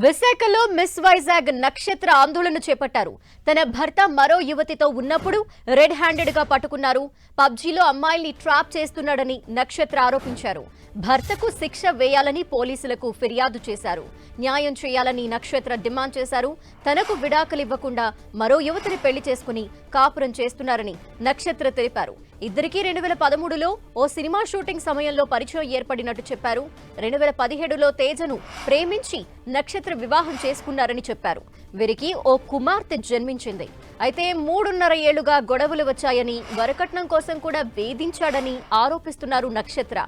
విశాఖలో మిస్ వైజాగ్ నక్షత్ర ఆందోళన చేపట్టారు. తన భర్త మరో యువతితో ఉన్నప్పుడు రెడ్ హ్యాండెడ్ గా పట్టుకున్నారు. పబ్జీలో అమ్మాయిల్ని ట్రాప్ చేస్తున్నాడని నక్షత్ర ఆరోపించారు. భర్తకు శిక్ష వేయాలని పోలీసులకు ఫిర్యాదు చేశారు. న్యాయం చేయాలని నక్షత్ర డిమాండ్ చేశారు. తనకు విడాకులివ్వకుండా మరో యువతిని పెళ్లి చేసుకుని కాపురం చేస్తున్నారని నక్షత్ర తెలిపారు. ఇద్దరికీ 2013లో ఓ సినిమా షూటింగ్ సమయంలో పరిచయం ఏర్పడినట్టు చెప్పారు. 2017లో తేజను ప్రేమించి నక్షత్ర వివాహం చేసుకున్నారని చెప్పారు. వీరికి ఓ కుమార్తె జన్మించింది. అయితే 3.5 ఏళ్లుగా గొడవలు వచ్చాయని, వరకట్నం కోసం కూడా వేధించాడని ఆరోపిస్తున్నారు నక్షత్ర.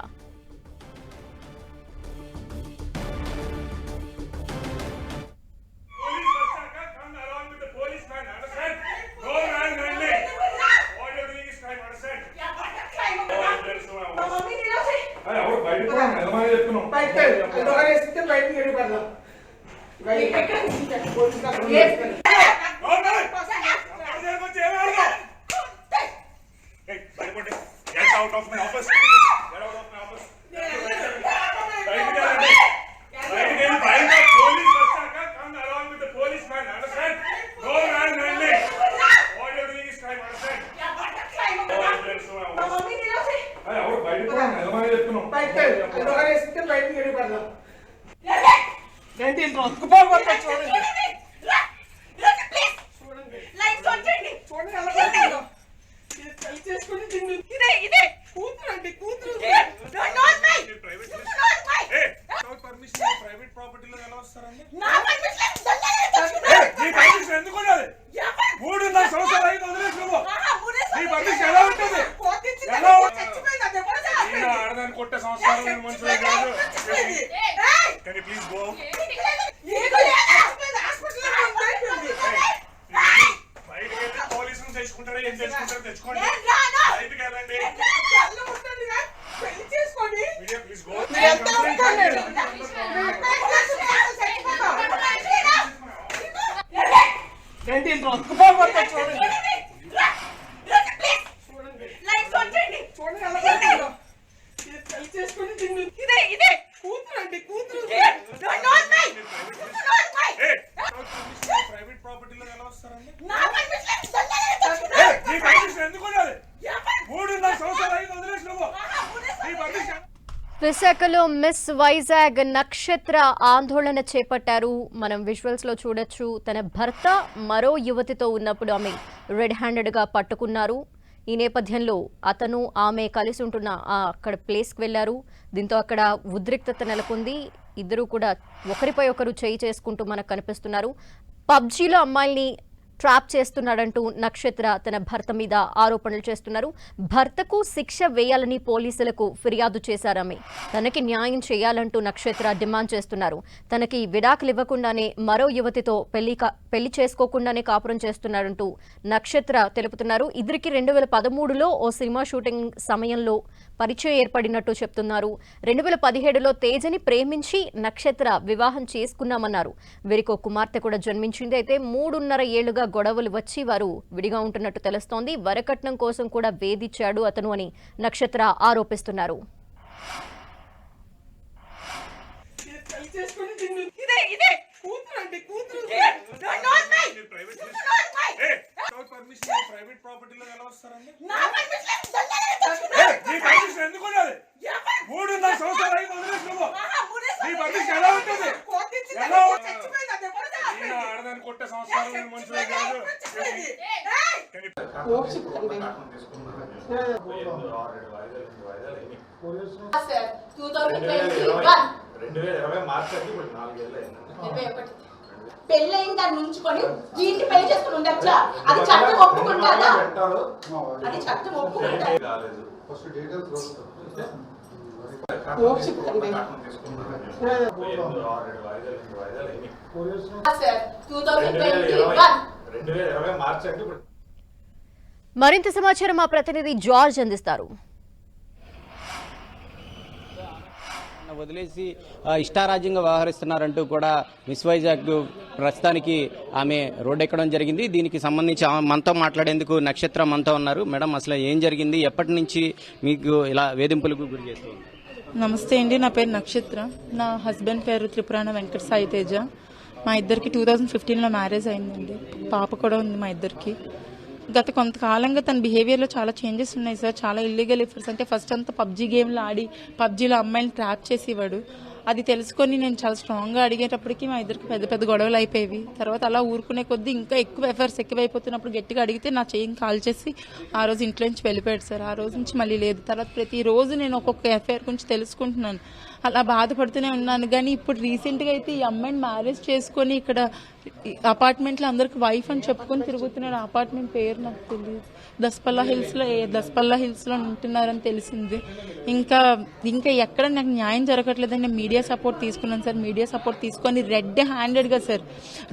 Out of my office. Get out of my office. Right again, find the police. Come along with the policeman. Understand? Go around running. All you're doing is crime. Understand? Private ప్రాపర్టీలో ఎలా వస్తారండి? ఆడదాన్ని కొట్టే సంవత్సరాలు మనుషులు కాదు. Can you please go? బయటకు వెళ్ళి పోలీసులు తెచ్చుకుంటారా? ఏం తెచ్చుకుంటారో తెచ్చుకోండి. బయటకు వెళ్ళండి. Please go. ప్రైవేట్ ప్రాపర్టీలో ఎలా వస్తారండి? విశాఖలో మిస్ వైజాగ్ నక్షత్ర ఆందోళన చేపట్టారు. మనం విజువల్స్ లో చూడొచ్చు. తన భర్త మరో యువతితో ఉన్నప్పుడు ఆమె రెడ్ హ్యాండెడ్ గా పట్టుకున్నారు. ఈ నేపథ్యంలో అతను ఆమె కలిసి ఉంటున్న అక్కడ ప్లేస్కి వెళ్లారు. దీంతో అక్కడ ఉద్రిక్తత నెలకొంది. ఇద్దరు కూడా ఒకరిపై ఒకరు చేయి చేసుకుంటూ మనకు కనిపిస్తున్నారు. పబ్జీలో అమ్మాయిల్ని ట్రాప్ చేస్తున్నాడంటూ నక్షత్ర తన భర్త మీద ఆరోపణలు చేస్తున్నారు. భర్తకు శిక్ష వేయాలని పోలీసులకు ఫిర్యాదు చేశారామె. తనకి న్యాయం చేయాలంటూ నక్షత్ర డిమాండ్ చేస్తున్నారు. తనకి విడాకులు ఇవ్వకుండానే మరో యువతితో పెళ్లి చేసుకోకుండానే కాపురం చేస్తున్నాడంటూ నక్షత్ర తెలుపుతున్నారు. ఇద్దరికి 2013లో ఓ సినిమా షూటింగ్ సమయంలో పరిచయం ఏర్పడినట్టు చెప్తున్నారు. 2017లో తేజని ప్రేమించి నక్షత్ర వివాహం చేసుకున్నామన్నారు. వీరికి ఓ కుమార్తె కూడా జన్మించింది. అయితే 3.5 ఏళ్లుగా గొడవలు వచ్చి వారు విడిగా ఉంటున్నట్టు తెలుస్తోంది. వరకట్నం కోసం కూడా వేధించాడు అతను అని నక్షత్ర ఆరోపిస్తున్నారు. ప్రైవేట్ ప్రాపర్టీలో ఎలా వస్తారండి? ఆడదాన్ని కొట్టే సంవత్సరాలు మనుషులు కాదు. పెళ్ళైన దాన్ని ఉంచుకొని దీనికి పెళ్లి చేసుకుని ఉండొచ్చా? అది చట్టం ఒప్పుకుంటారా? అది చట్టం ఒప్పుకుంటారా? మరింత సమాచారం మా ప్రతినిధి జార్జ్ అందిస్తారు. వదిలేసి ఇష్టారాజ్యంగా వ్యవహరిస్తున్నారంటూ కూడా మిస్ వైజాగ్ ప్రస్తుతానికి ఆమె రోడ్డెక్కడం జరిగింది. దీనికి సంబంధించి మనతో మాట్లాడేందుకు నక్షత్ర మనతో ఉన్నారు. మేడం, అసలు ఏం జరిగింది? ఎప్పటి నుంచి మీకు ఇలా వేధింపులకు గురి చేస్తుంది? నమస్తే అండి, నా పేరు నక్షత్ర. నా హస్బెండ్ పేరు త్రిపురాణ వెంకట సాయి తేజ. మా ఇద్దరికి 2015లో మ్యారేజ్ అయిందండి. పాప కూడా ఉంది మా ఇద్దరికి. గత కొంతకాలంగా తన బిహేవియర్లో చాలా చేంజెస్ ఉన్నాయి సార్. చాలా ఇల్లీగల్ ఎఫర్ట్స్, అంటే ఫస్ట్ అంతా పబ్జీ గేమ్లో ఆడి పబ్జీలో అమ్మాయిని ట్రాప్ చేసేవాడు. అది తెలుసుకొని నేను చాలా స్ట్రాంగ్గా అడిగేటప్పటికి మా ఇద్దరికి పెద్ద పెద్ద గొడవలు అయిపోయేవి. తర్వాత అలా ఊరుకునే కొద్దీ ఇంకా ఎక్కువ ఎఫర్ట్స్ ఎక్కువైపోతున్నప్పుడు గట్టిగా అడిగితే నా చెయ్యిని కాల్ చేసి ఆ రోజు ఇంట్లో నుంచి వెళ్ళిపోయాడు సార్. ఆ రోజు నుంచి మళ్ళీ లేదు. తర్వాత ప్రతిరోజు నేను ఒక్కొక్క ఎఫ్ఐఆర్ గురించి తెలుసుకుంటున్నాను. అలా బాధపడుతూనే ఉన్నాను. కానీ ఇప్పుడు రీసెంట్గా అయితే ఈ అమ్మాయిని మ్యారేజ్ చేసుకొని ఇక్కడ అపార్ట్మెంట్లో అందరికి వైఫ్ అని చెప్పుకొని తిరుగుతున్నాడు. అపార్ట్మెంట్ పేరు నాకు తెలియదు. దస్పల్లా హిల్స్లో ఉంటున్నారని తెలిసింది. ఇంకా ఎక్కడ నాకు న్యాయం జరగట్లేదని నేను మీడియా సపోర్ట్ తీసుకున్నాను సార్. మీడియా సపోర్ట్ తీసుకొని రెడ్ హ్యాండెడ్గా సార్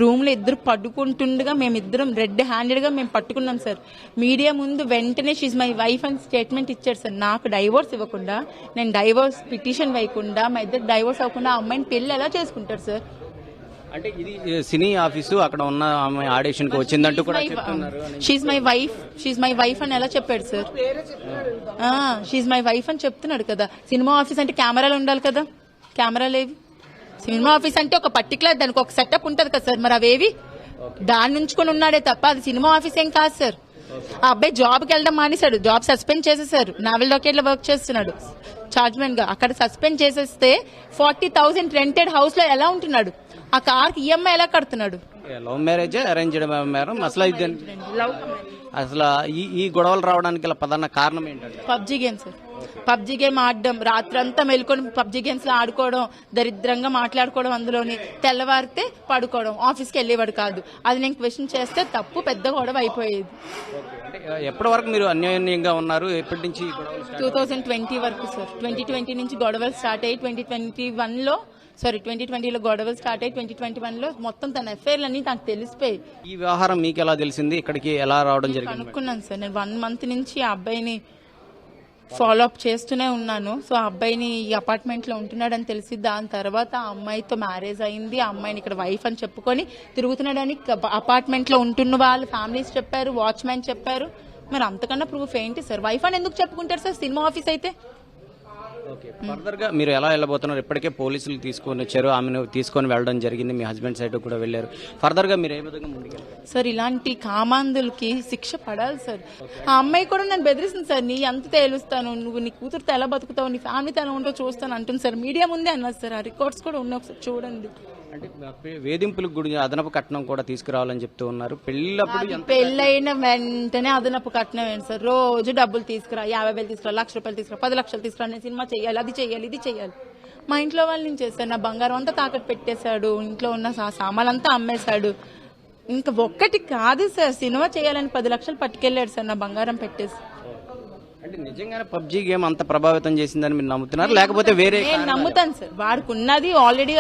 రూమ్లో ఇద్దరు పడుకుంటుండగా మేమిద్దరం రెడ్ హ్యాండెడ్గా మేము పట్టుకున్నాం సార్. మీడియా ముందు వెంటనే షీజ్ మై వైఫ్ అని స్టేట్మెంట్ ఇచ్చాడు సార్. నాకు డైవోర్స్ ఇవ్వకుండా, నేను డైవోర్స్ పిటిషన్ వేయకుండా, మా ఇద్దరు డైవోర్స్ అవ్వకుండా ఆ అమ్మాయిని పెళ్లి ఎలా చేసుకుంటారు సార్? అంటే ఇది సినీ ఆఫీసు, అక్కడ ఉన్న ఆమె ఆడిషన్ కి వచ్చిందంటూ కూడా చెప్తున్నారు. షీజ్ మై వైఫ్ అని ఎలా చెప్పాడు సార్? షీజ్ మై వైఫ్ అని చెప్తున్నాడు కదా. సినిమా ఆఫీస్ అంటే కెమెరాలు ఉండాలి కదా, కెమెరాలు ఏవి? సినిమా ఆఫీస్ అంటే ఒక పర్టికులర్ దానికి ఒక సెటప్ ఉంటది కదా సార్. మరి అవేవి? దాని నుంచుకొని ఉన్నాడే తప్ప అది సినిమా ఆఫీస్ ఏం కాదు సార్. ఆ అబ్బాయి జాబ్కి వెళ్ళడం మానేశాడు. జాబ్ సస్పెండ్ చేసేసారు. నావెల్ డొకేట్ లో వర్క్ చేస్తున్నాడు చార్జ్మెన్ గా. అక్కడ సస్పెండ్ చేసేస్తే 40,000 రెంటెడ్ హౌస్ లో ఎలా ఉంటున్నాడు? ఆ కార్కి ఈఎంఐ ఎలా కడుతున్నాడు? లవ్ మ్యారేజ్, అరేంజ్డ్ మ్యారేజ్ అసలు ఈ గొడవలు రావడానికి గల ప్రధాన కారణం ఏంటంటే PUBG game sir. PUBG game ఆడడం, రాత్రంతా మెలుకొని పబ్జీ గేమ్స్ లో ఆడుకోవడం, దరిద్రంగా మాట్లాడుకోవడం, అందులోని తెల్లవారితే పడుకోవడం, ఆఫీస్కి వెళ్ళేవాడు కాదు. అది నేను క్వశ్చన్ చేస్తే తప్పు పెద్ద గొడవ అయిపోయేది. ఎప్పటి వరకు మీరు అన్యోన్యంగా ఉన్నారు? ఎప్పటి నుంచి 2020 వరకు సార్. 2020 నుంచి గొడవలు స్టార్ట్ అయ్యి 2020లో గొడవలు స్టార్ట్ అయ్యి 2021లో మొత్తం తన ఎఫ్ఐఆర్లన్నీ నాకు తెలిసిపోయి. ఈ వ్యవహారం మీకు ఎలా తెలిసింది? ఇక్కడికి ఎలా రావడం జరిగింది? అనుకున్నాను సార్. నేను 1 month నుంచి ఆ అబ్బాయిని ఫాలో అప్ చేస్తూనే ఉన్నాను. సో ఆ అబ్బాయిని ఈ అపార్ట్మెంట్ లో ఉంటున్నాడని తెలిసి దాని తర్వాత ఆ అమ్మాయితో మ్యారేజ్ అయింది. ఆ అమ్మాయిని ఇక్కడ వైఫ్ అని చెప్పుకొని తిరుగుతున్నాడని అపార్ట్మెంట్ లో ఉంటున్న వాళ్ళు ఫ్యామిలీస్ చెప్పారు, వాచ్మెన్ చెప్పారు. మరి అంతకన్నా ప్రూఫ్ ఏంటి సార్? వైఫ్ అని ఎందుకు చెప్పుకుంటారు సార్ సినిమా ఆఫీస్ అయితే? ఫర్దర్ గా మీరు ఎలా వెళ్ళబోతున్నారు? ఇప్పటికే పోలీసులు తీసుకొని వచ్చారు, ఆమెను తీసుకొని వెళ్ళడం జరిగింది. మీ హస్బెండ్ సైడ్ కూడా వెళ్ళారు. ఫర్దర్ గా మీరు ఏ విధంగా ముందుకెళ్ళారు సార్? ఇలాంటి కామాంధులకి శిక్ష పడాలి సార్. ఆ అమ్మాయి కూడా నన్ను బెదిరిస్తుంది సార్. నీ అంత తేలుస్తాను, నువ్వు నీ కూతురుతో ఎలా బతుకుతావు, నీ ఫ్యామిలీతో ఎలా ఉంటావు చూస్తాను అంటుంది సార్. మీడియా ముందే అన్నారు సార్. ఆ రికార్డ్స్ కూడా ఉన్నాయి, ఒకసారి చూడండి. అంటే వేధింపులకు గురించి అదనపు కట్నం కూడా తీసుకురావాలని చెప్తూ ఉన్నారు. పెళ్ళైన వెంటనే అదనపు కట్నం ఏంటి సార్? రోజు డబ్బులు తీసుకురా, 50,000 తీసుకురా, ₹1,00,000 తీసుకురా, 10 లక్షలు తీసుకురా, నేను సినిమా చెయ్యాలి, అది చెయ్యాలి, ఇది చెయ్యాలి. మా ఇంట్లో వాళ్ళు నేను చేశాను. నా బంగారం అంతా తాకట్టు పెట్టేశాడు, ఇంట్లో ఉన్న సామాన్లంతా అమ్మేశాడు. ఇంకా ఒక్కటి కాదు సార్, సినిమా చేయాలని 10 లక్షలు పట్టుకెళ్ళాడు సార్ నా బంగారం పెట్టేసి. అంటే నిజంగానే పబ్జీ గేమ్ అంత ప్రభావితం చేసిందని మీరు నమ్ముతున్నారు, లేకపోతే వేరే? నేను నమ్ముతాను సార్. వాడికి ఉన్నది ఆల్రెడీ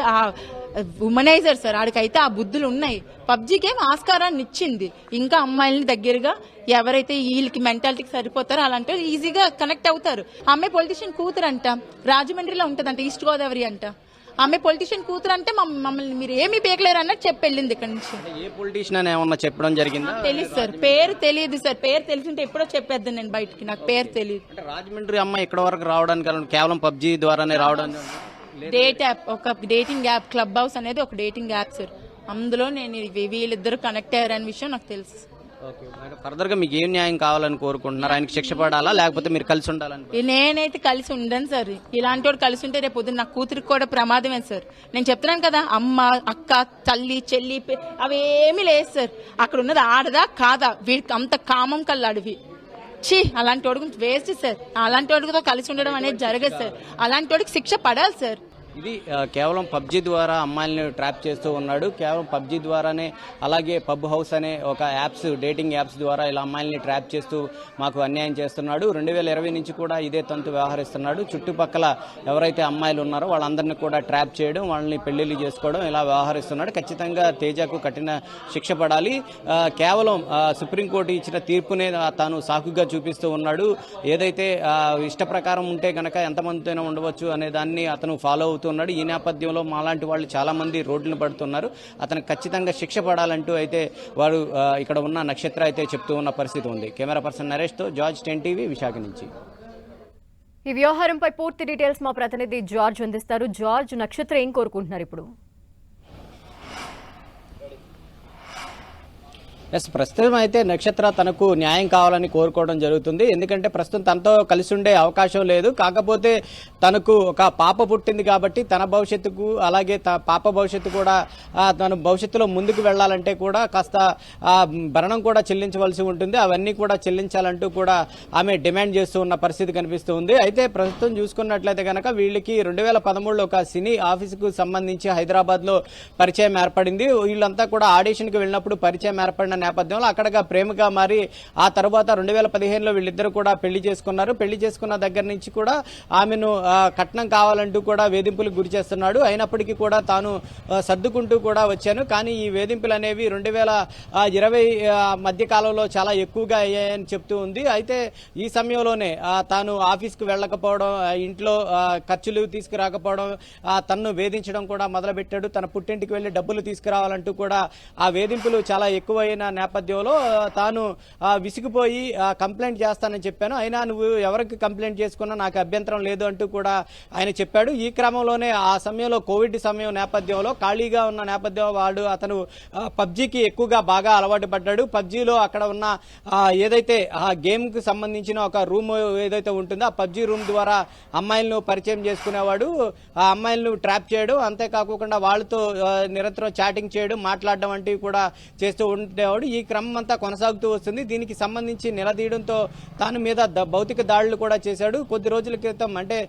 ఉమనైజర్ సార్. ఆడికైతే ఆ బుద్ధులు ఉన్నాయి. పబ్జీ గేమ్ ఆస్కారాన్ని ఇచ్చింది. ఇంకా అమ్మాయిలని దగ్గరగా ఎవరైతే వీళ్ళకి మెంటాలిటీకి సరిపోతారో అలాంటి ఈజీగా కనెక్ట్ అవుతారు. అమ్మాయి పొలిటీషియన్ కూతురు అంట, రాజమండ్రిలో ఉంటదంట, ఈస్ట్ గోదావరి అంట. ఆమె పొలిటీషియన్ కూతురు అంటే మమ్మల్ని మీరు ఏమీ పీకలేరు అన్నట్టు చెప్పి వెళ్ళింది ఇక్కడ నుంచి. ఏ పొలిటీషియన్ అని ఏమన్నా చెప్పడం జరిగిందా? తెలియదు సార్, పేరు తెలియదు సార్. పేరు తెలిసింటే ఎప్పుడో చెప్పేద్దాను నేను బయటికి. నాకు పేరు తెలియదు. రాజమండ్రి అమ్మాయి ఇక్కడ వరకు రావడానికి కేవలం పబ్జీ ద్వారానే రావడం? డేట్ యాప్, ఒక డేటింగ్ యాప్, క్లబ్ హౌస్ అనేది ఒక డేటింగ్ యాప్ సార్. అందులో నేను వీళ్ళిద్దరు కనెక్ట్ అయ్యారనే విషయం నాకు తెలుసు. ఫర్దర్ గా మీకు ఏం న్యాయం కావాలని కోరుకుంటున్నారు? ఆయనకి శిక్ష పడాలా, లేకపోతే మీరు కలిసి ఉండాలని? నేనైతే కలిసి ఉండను సార్. ఇలాంటి వాడు కలిసి ఉంటే రేపు పొద్దున్న నా కూతురికి కూడా ప్రమాదమే సార్. నేను చెప్తున్నాను కదా, అమ్మ, అక్క, తల్లి, చెల్లి అవేమీ లేదు సార్. అక్కడ ఉన్నది ఆడదా కాదా, వీడికి అంత కామం కల్లాడివి. అలాంటి వాడి గురించి వేస్ట్ సార్. అలాంటి వాడితో కలిసి ఉండడం అనేది జరగదు సార్. అలాంటి వాడికి శిక్ష పడాలి సార్. ఇది కేవలం పబ్జీ ద్వారా అమ్మాయిల్ని ట్రాప్ చేస్తూ ఉన్నాడు. కేవలం పబ్జీ ద్వారానే, అలాగే పబ్ హౌస్ అనే ఒక యాప్స్, డేటింగ్ యాప్స్ ద్వారా ఇలా అమ్మాయిల్ని ట్రాప్ చేస్తూ మాకు అన్యాయం చేస్తున్నాడు. 2020 నుంచి కూడా ఇదే తంతు వ్యవహరిస్తున్నాడు. చుట్టుపక్కల ఎవరైతే అమ్మాయిలు ఉన్నారో వాళ్ళందరినీ కూడా ట్రాప్ చేయడం, వాళ్ళని పెళ్లిళ్ళు చేసుకోవడం, ఇలా వ్యవహరిస్తున్నాడు. ఖచ్చితంగా తేజకు కఠిన శిక్ష పడాలి. కేవలం సుప్రీంకోర్టు ఇచ్చిన తీర్పునే తాను సాకుగా చూపిస్తూ ఉన్నాడు. ఏదైతే ఇష్ట ప్రకారం ఉంటే గనక ఎంతమందితోనే ఉండవచ్చు అనే దాన్ని అతను ఫాలో అవుతూ ఉన్నాడు. ఈ నేపథ్యంలో మాలాంటి వాళ్ళు చాలా మంది రోడ్లను పడుతున్నారు. అతనికి ఖచ్చితంగా శిక్ష పడాలంటూ అయితే వారు ఇక్కడ ఉన్న నక్షత్ర అయితే చెప్తూ ఉన్న పరిస్థితి ఉంది. కెమెరా పర్సన్ నరేష్ తో జార్జ్, 10 టీవీ, విశాఖ నుంచి. ఈ వ్యవహారంపై పూర్తి డీటెయిల్స్ మా ప్రతినిధి జార్జ్ అందిస్తారు. జార్జ్, నక్షత్ర ఏం కోరుకుంటున్నారు ఇప్పుడు? ప్రస్తుతం అయితే నక్షత్ర తనకు న్యాయం కావాలని కోరుకోవడం జరుగుతుంది. ఎందుకంటే ప్రస్తుతం తనతో కలిసి ఉండే అవకాశం లేదు. కాకపోతే తనకు ఒక పాప పుట్టింది కాబట్టి తన భవిష్యత్తుకు అలాగే పాప భవిష్యత్తు కూడా తను భవిష్యత్తులో ముందుకు వెళ్లాలంటే కూడా కాస్త భరణం కూడా చెల్లించవలసి ఉంటుంది. అవన్నీ కూడా చెల్లించాలంటూ కూడా ఆమె డిమాండ్ చేస్తూ ఉన్న పరిస్థితి కనిపిస్తుంది. అయితే ప్రస్తుతం చూసుకున్నట్లయితే కనుక వీళ్ళకి 2013లో ఒక సినీ ఆఫీసుకు సంబంధించి హైదరాబాద్ లో పరిచయం ఏర్పడింది. వీళ్ళంతా కూడా ఆడిషన్ కి వెళ్ళినప్పుడు పరిచయం ఏర్పడిన నేపథ్యంలో అక్కడగా ప్రేమగా మారి ఆ తర్వాత 2015లో వీళ్ళిద్దరు కూడా పెళ్లి చేసుకున్నారు. పెళ్లి చేసుకున్న దగ్గర నుంచి కూడా ఆమెను కట్నం కావాలంటూ కూడా వేధింపులకు గురి చేస్తున్నాడు. అయినప్పటికీ కూడా తాను సర్దుకుంటూ కూడా వచ్చాను. కానీ ఈ వేధింపులు అనేవి 2020 మధ్య కాలంలో చాలా ఎక్కువగా అయ్యాయని చెప్తూ ఉంది. అయితే ఈ సమయంలోనే తాను ఆఫీస్కు వెళ్ళకపోవడం, ఇంట్లో ఖర్చులు తీసుకురాకపోవడం, తన్ను వేధించడం కూడా మొదలుపెట్టాడు. తన పుట్టింటికి వెళ్లి డబ్బులు తీసుకురావాలంటూ కూడా ఆ వేధింపులు చాలా ఎక్కువైన నేపథ్యంలో తాను విసిగిపోయి కంప్లైంట్ చేస్తానని చెప్పాను. అయినా నువ్వు ఎవరికి కంప్లైంట్ చేసుకున్నా నాకు అభ్యంతరం లేదు అంటూ కూడా ఆయన చెప్పాడు. ఈ క్రమంలోనే ఆ సమయంలో కోవిడ్ సమయం నేపథ్యంలో ఖాళీగా ఉన్న నేపథ్యంలో అతను పబ్జీకి ఎక్కువగా బాగా అలవాటు పడ్డాడు. పబ్జీలో అక్కడ ఉన్న ఏదైతే ఆ గేమ్ కు సంబంధించిన ఒక రూమ్ ఏదైతే ఉంటుందో ఆ పబ్జీ రూమ్ ద్వారా అమ్మాయిలను పరిచయం చేసుకునేవాడు. ఆ అమ్మాయిలను ట్రాప్ చేయడం, అంతేకాకుండా వాళ్ళతో నిరంతరం చాటింగ్ చేయడం, మాట్లాడడం వంటివి కూడా చేస్తూ ఉండేవాడు. ఈ క్రమం అంతా కొనసాగుతూ వస్తుంది. దీనికి సంబంధించి నిలదీయడంతో తాను మీద భౌతిక దాడులు కూడా చేశాడు. కొద్ది రోజుల క్రితం అంటే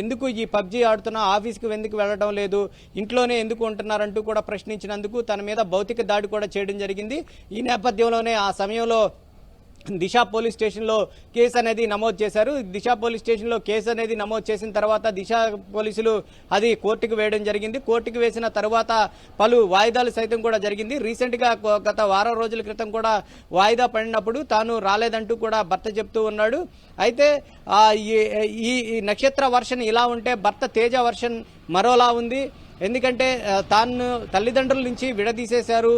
ఎందుకు ఈ పబ్జీ ఆడుతున్నా ఆఫీస్కి ఎందుకు వెళ్ళడం లేదు, ఇంట్లోనే ఎందుకు ఉంటున్నారంటూ కూడా ప్రశ్నించినందుకు తన మీద భౌతిక దాడి కూడా చేయడం జరిగింది. ఈ నేపథ్యంలోనే ఆ సమయంలో దిశ పోలీస్ స్టేషన్లో కేసు అనేది నమోదు చేశారు. దిశ పోలీస్ స్టేషన్లో కేసు అనేది నమోదు చేసిన తర్వాత దిశ పోలీసులు అది కోర్టుకు వేయడం జరిగింది. కోర్టుకు వేసిన తర్వాత పలు వాయిదాలు సైతం కూడా జరిగింది. రీసెంట్ గా గత వారం రోజుల క్రితం కూడా వాయిదా పడినప్పుడు తాను రాలేదంటూ కూడా భర్త చెప్తూ ఉన్నాడు. అయితే ఈ నక్షత్ర వర్షన్ ఇలా ఉంటే భర్త తేజ వర్షన్ మరోలా ఉంది. ఎందుకంటే తాను తల్లిదండ్రుల నుంచి విడదీసేశారు,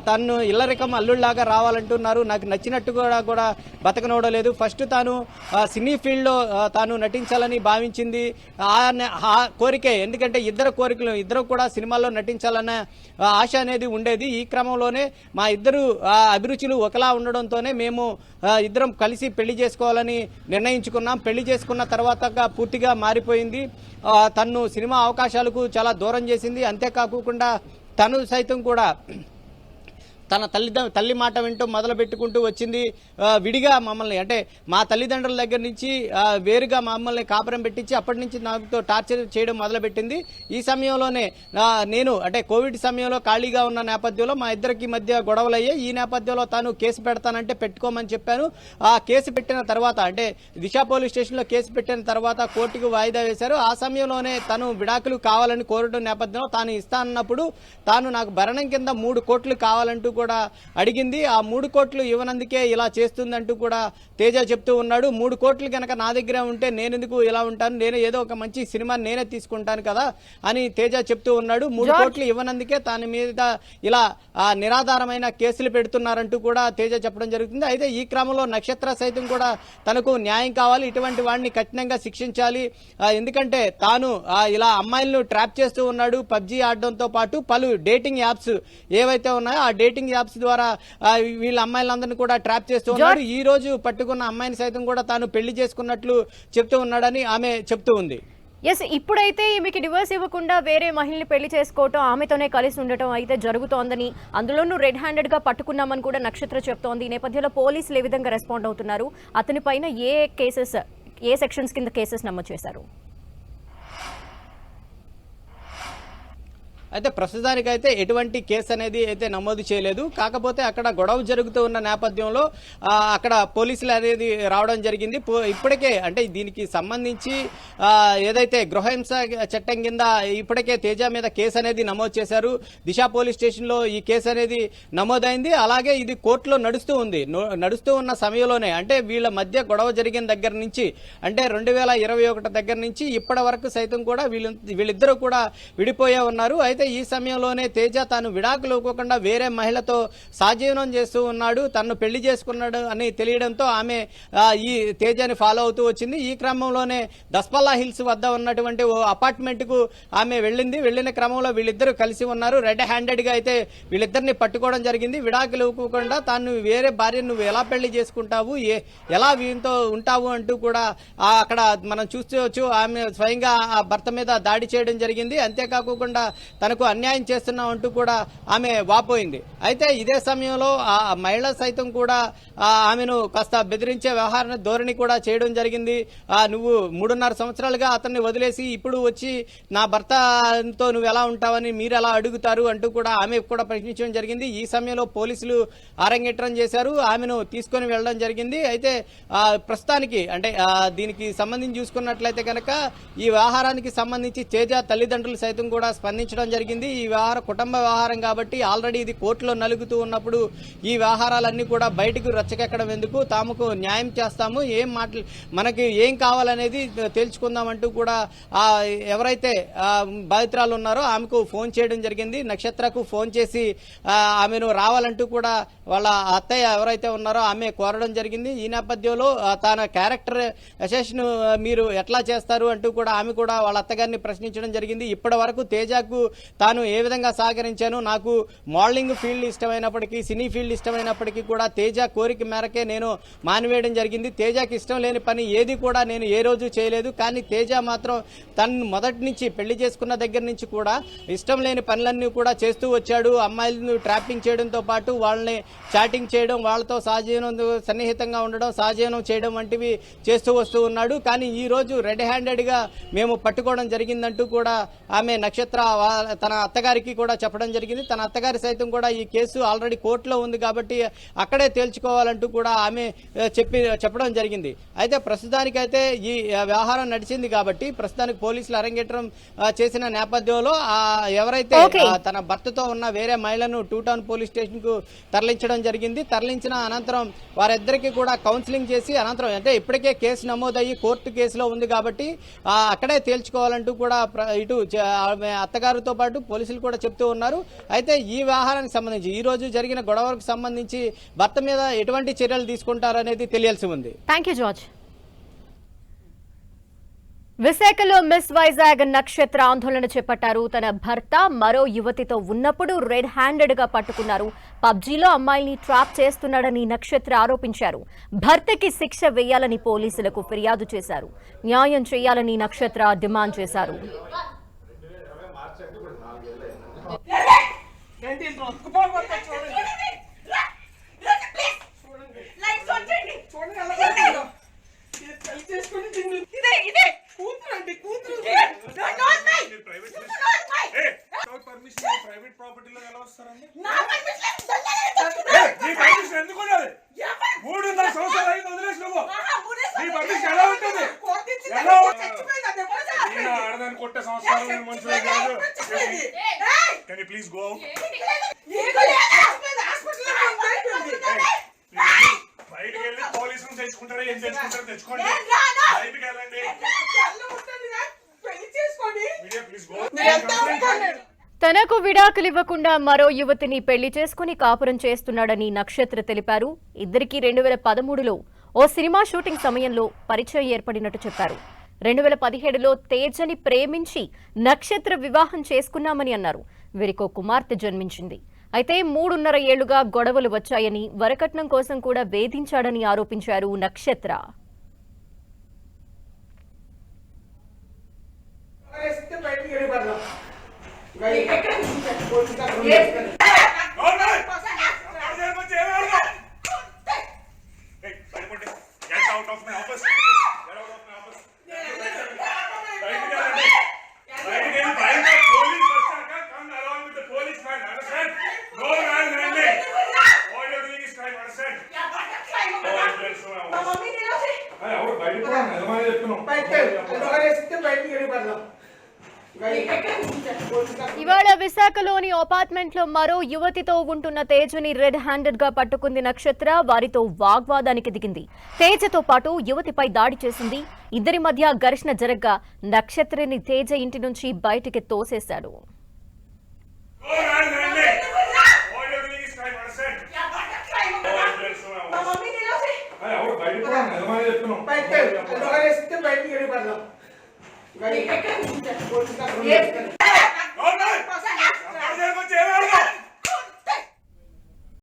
తను ఇల్లరికం అల్లుళ్లాగా రావాలంటున్నారు, నాకు నచ్చినట్టుగా కూడా బతకనోడలేదు. ఫస్ట్ తాను సినీ ఫీల్డ్లో తాను నటించాలని భావించింది. ఆ కోరికే, ఎందుకంటే ఇద్దరు కూడా సినిమాల్లో నటించాలన్న ఆశ అనేది ఉండేది. ఈ క్రమంలోనే మా ఇద్దరు అభిరుచులు ఒకలా ఉండడంతోనే మేము ఇద్దరం కలిసి పెళ్లి చేసుకోవాలని నిర్ణయించుకున్నాం. పెళ్లి చేసుకున్న తర్వాత పూర్తిగా మారిపోయింది. తన్ను సినిమా అవకాశాలకు చాలా దూరం చేసింది. అంతేకాకుండా తను సైతం కూడా తన తల్లి మాట వింటూ మొదలు పెట్టుకుంటూ వచ్చింది. విడిగా మమ్మల్ని అంటే మా తల్లిదండ్రుల దగ్గర నుంచి వేరుగా మమ్మల్ని కాపురం పెట్టించి అప్పటి నుంచి నాతో టార్చర్ చేయడం మొదలుపెట్టింది. ఈ సమయంలోనే నేను అంటే కోవిడ్ సమయంలో ఖాళీగా ఉన్న నేపథ్యంలో మా ఇద్దరికి మధ్య గొడవలయ్యాయి. ఈ నేపథ్యంలో తాను కేసు పెడతానంటే పెట్టుకోమని చెప్పాను. ఆ కేసు పెట్టిన తర్వాత అంటే దిశ పోలీస్ స్టేషన్లో కేసు పెట్టిన తర్వాత కోర్టుకు వాయిదా వేశారు. ఆ సమయంలోనే తను విడాకులు కావాలని కోరడం నేపథ్యంలో తాను ఇస్తానన్నప్పుడు తాను నాకు భరణం కింద 3 కోట్లు కావాలంటూ కూడా అడిగింది. ఆ 3 కోట్లు ఇవ్వనందుకే ఇలా చేస్తుందంటూ కూడా తేజ చెప్తూ ఉన్నాడు. 3 కోట్లు కనుక నా దగ్గర ఉంటే నేనెందుకు ఇలా ఉంటాను, నేను ఏదో ఒక మంచి సినిమా నేనే తీసుకుంటాను కదా అని తేజ చెప్తూ ఉన్నాడు. 3 కోట్లు ఇవ్వనందుకే తన మీద ఇలా నిరాధారమైన కేసులు పెడుతున్నారంటూ కూడా తేజ చెప్పడం జరుగుతుంది. అయితే ఈ క్రమంలో నక్షత్ర సైతం కూడా తనకు న్యాయం కావాలి, ఇటువంటి వాడిని కఠినంగా శిక్షించాలి. ఎందుకంటే తాను ఇలా అమ్మాయిలను ట్రాప్ చేస్తూ ఉన్నాడు. పబ్జీ ఆడడంతో పాటు పలు డేటింగ్ యాప్స్ ఏవైతే ఉన్నాయో ఆ డేటింగ్ యాప్స్ ద్వారా వీళ్ళ అమ్మాయిలందరినీ కూడా ట్రాప్ చేస్తూ ఉన్నాడు. ఈ రోజు పట్టుకున్న అమ్మాయిని సైతం కూడా తాను పెళ్లి చేసుకున్నట్లు చెప్తూ ఉన్నాడని ఆమె చెప్తూ ఉంది. ఎస్, ఇప్పుడైతే ఈమెకి డివోర్స్ ఇవ్వకుండా వేరే మహిళని పెళ్లి చేసుకోవటం, ఆమెతోనే కలిసి ఉండటం అయితే జరుగుతోందని, అందులోనూ రెడ్ హ్యాండెడ్ గా పట్టుకున్నామని కూడా నక్షత్ర చెప్తోంది. ఈ నేపథ్యంలో పోలీసులు ఏ విధంగా రెస్పాండ్ అవుతున్నారు, అతని పైన ఏ సెక్షన్స్ కింద కేసెస్ నమోదు చేశారు? అయితే ప్రస్తుతానికైతే ఎటువంటి కేసు అనేది అయితే నమోదు చేయలేదు. కాకపోతే అక్కడ గొడవ జరుగుతూ ఉన్న నేపథ్యంలో అక్కడ పోలీసులు అనేది రావడం జరిగింది. ఇప్పటికే అంటే దీనికి సంబంధించి ఏదైతే గృహహింస చట్టం కింద ఇప్పటికే తేజ మీద కేసు అనేది నమోదు చేశారు. దిశ పోలీస్ స్టేషన్లో ఈ కేసు అనేది నమోదైంది. అలాగే ఇది కోర్టులో నడుస్తూ ఉంది. నడుస్తూ ఉన్న సమయంలోనే అంటే వీళ్ళ మధ్య గొడవ జరిగిన దగ్గర నుంచి అంటే 2021 దగ్గర నుంచి ఇప్పటి వరకు సైతం కూడా వీళ్ళిద్దరూ కూడా విడిపోయే ఉన్నారు. అయితే అయితే ఈ సమయంలోనే తేజ తాను విడాకులు ఇవ్వకుండా వేరే మహిళతో సాజీవనం చేస్తూ ఉన్నాడు, తనను పెళ్లి చేసుకున్నాడు అని తెలియడంతో ఆమె ఈ తేజని ఫాలో అవుతూ వచ్చింది. ఈ క్రమంలోనే దస్పల్లా హిల్స్ వద్ద ఉన్నటువంటి ఓ అపార్ట్మెంట్ కు ఆమె వెళ్ళిన క్రమంలో వీళ్ళిద్దరూ కలిసి ఉన్నారు. రెడ్ హ్యాండెడ్ గా అయితే వీళ్ళిద్దరిని పట్టుకోవడం జరిగింది. విడాకులు ఇవ్వకుండా తాను వేరే భార్యను నువ్వు ఎలా పెళ్లి చేసుకుంటావు, ఎలా వీరితో ఉంటావు అంటూ కూడా అక్కడ మనం చూసుకోవచ్చు. ఆమె స్వయంగా ఆ భర్త మీద దాడి చేయడం జరిగింది. అంతేకాకుండా తనకు అన్యాయం చేస్తున్నాం అంటూ కూడా ఆమె వాపోయింది. అయితే ఇదే సమయంలో ఆ మహిళ సైతం కూడా ఆమెను కాస్త బెదిరించే వ్యవహార ధోరణి కూడా చేయడం జరిగింది. నువ్వు 3.5 సంవత్సరాలుగా అతన్ని వదిలేసి ఇప్పుడు వచ్చి నా భర్తతో నువ్వు ఎలా ఉంటావని మీరు ఎలా అడుగుతారు అంటూ కూడా ఆమె కూడా ప్రశ్నించడం జరిగింది. ఈ సమయంలో పోలీసులు అరంగేట్రం చేశారు, ఆమెను తీసుకొని వెళ్ళడం జరిగింది. అయితే ప్రస్తుతానికి అంటే దీనికి సంబంధించి చూసుకున్నట్లయితే కనుక ఈ వ్యవహారానికి సంబంధించి తేజ తల్లిదండ్రులు సైతం కూడా స్పందించడం జరిగింది. ఈ వ్యవహారం కుటుంబ వ్యవహారం కాబట్టి ఆల్రెడీ ఇది కోర్టులో నలుగుతూ ఉన్నప్పుడు ఈ వ్యవహారాలన్నీ కూడా బయటకు రచ్చకెక్కడం ఎందుకు, తాముకు న్యాయం చేస్తాము, మనకి ఏం కావాలనేది తేల్చుకుందామంటూ కూడా ఎవరైతే బాధితురాలు ఉన్నారో ఆమెకు ఫోన్ చేయడం జరిగింది. నక్షత్రకు ఫోన్ చేసి ఆమెను రావాలంటూ కూడా వాళ్ళ అత్తయ్య ఎవరైతే ఉన్నారో ఆమె కోరడం జరిగింది. ఈ నేపథ్యంలో తన క్యారెక్టర్ అసెషన్ మీరు ఎట్లా చేస్తారు అంటూ కూడా ఆమె కూడా వాళ్ళ అత్తగారిని ప్రశ్నించడం జరిగింది. ఇప్పటి వరకు తేజకు తాను ఏ విధంగా సహకరించాను, నాకు మోడలింగ్ ఫీల్డ్ ఇష్టమైనప్పటికీ సినీ ఫీల్డ్ ఇష్టమైనప్పటికీ కూడా తేజ కోరిక మేరకే నేను మానివేయడం జరిగింది. తేజకి ఇష్టం లేని పని ఏది కూడా నేను ఏ రోజు చేయలేదు. కానీ తేజ మాత్రం తను మొదటి నుంచి పెళ్లి చేసుకున్న దగ్గర నుంచి కూడా ఇష్టం లేని పనులన్నీ కూడా చేస్తూ వచ్చాడు. అమ్మాయిలను ట్రాపింగ్ చేయడంతో పాటు వాళ్ళని చాటింగ్ చేయడం, వాళ్ళతో సహజీవనం సన్నిహితంగా ఉండడం, సహజీవనం చేయడం వంటివి చేస్తూ వస్తూ ఉన్నాడు. కానీ ఈ రోజు రెడ్ హ్యాండెడ్ గా మేము పట్టుకోవడం జరిగిందంటూ కూడా ఆమె నక్షత్ర తన అత్తగారికి కూడా చెప్పడం జరిగింది. తన అత్తగారి సైతం కూడా ఈ కేసు ఆల్రెడీ కోర్టులో ఉంది కాబట్టి అక్కడే తేల్చుకోవాలంటూ కూడా ఆమె చెప్పడం జరిగింది. అయితే ప్రస్తుతానికైతే ఈ వ్యవహారం నడిచింది కాబట్టి ప్రస్తుతానికి పోలీసులు అరంగేట్రం చేసిన నేపథ్యంలో ఎవరైతే తన భర్తతో ఉన్న వేరే మహిళను 2 టౌన్ పోలీస్ స్టేషన్ కు తరలించడం జరిగింది. తరలించిన అనంతరం వారిద్దరికి కూడా కౌన్సిలింగ్ చేసి అనంతరం అంటే ఇప్పటికే కేసు నమోదయ్యి కోర్టు కేసులో ఉంది కాబట్టి అక్కడే తేల్చుకోవాలంటూ కూడా ఇటు అత్తగారితో పాటు పోలీసులు కూడా చెప్తూ ఉన్నారు. అయితే ఈ వ్యవహారానికి సంబంధించి ఈ రోజు జరిగిన గొడవలకు సంబంధించి భర్త మీద ఎటువంటి చర్యలు తీసుకుంటారనేది తెలియాల్సి ఉంది. Thank you George. విశాఖలో మిస్ వైజాగ్ నక్షత్ర ఆందోళన చేపట్టారు. తన భర్త మరో యువతితో ఉన్నప్పుడు రెడ్ హ్యాండెడ్ గా పట్టుకున్నారు. పబ్జీలో అమ్మాయిని ట్రాప్ చేస్తున్నాడని నక్షత్ర ఆరోపించారు. భర్తకి శిక్ష వేయాలని పోలీసులకు ఫిర్యాదు చేశారు. న్యాయం చేయాలని నక్షత్ర డిమాండ్ చేశారు. ప్రైవేట్ ప్రాపర్టీలో ఎలా వస్తారండి? ఎందుకు 3.5 సంవత్సరాలు అయింది వదిలేసి నువ్వు నీ పర్మిషన్ ఎలా ఉంటుంది? ఆడదాన్ని కొట్టే సంవత్సరాలు మనుషులు కాదు. Can you please go out? బయటకు వెళ్ళి పోలీసులు తెచ్చుకుంటారా? ఏం తెచ్చుకుంటారో తెచ్చుకోండి. బయటకు వెళ్ళండి. తనకు విడాకులు ఇవ్వకుండా మరో యువతిని పెళ్లి చేసుకుని కాపురం చేస్తున్నాడని నక్షత్ర తెలిపారు. ఇద్దరికి 2013లో ఓ సినిమా షూటింగ్ సమయంలో పరిచయం ఏర్పడినట్టు చెప్పారు. 2017లో తేజని ప్రేమించి నక్షత్ర వివాహం చేసుకున్నామని అన్నారు. వీరికో కుమార్తె జన్మించింది. అయితే 3.5 ఏళ్లుగా గొడవలు వచ్చాయని, వరకట్నం కోసం కూడా వేధించాడని ఆరోపించారు నక్షత్ర. ఇవాళ విశాఖలోని అపార్ట్మెంట్ లో మరో యువతితో ఉంటున్న తేజని రెడ్ హ్యాండెడ్ గా పట్టుకుంది నక్షత్ర. వారితో వాగ్వాదానికి దిగింది. తేజతో పాటు యువతిపై దాడి చేసింది. ఇద్దరి మధ్య ఘర్షణ జరగ్గా నక్షత్రని తేజ ఇంటి నుంచి బయటికి తోసేశాడు.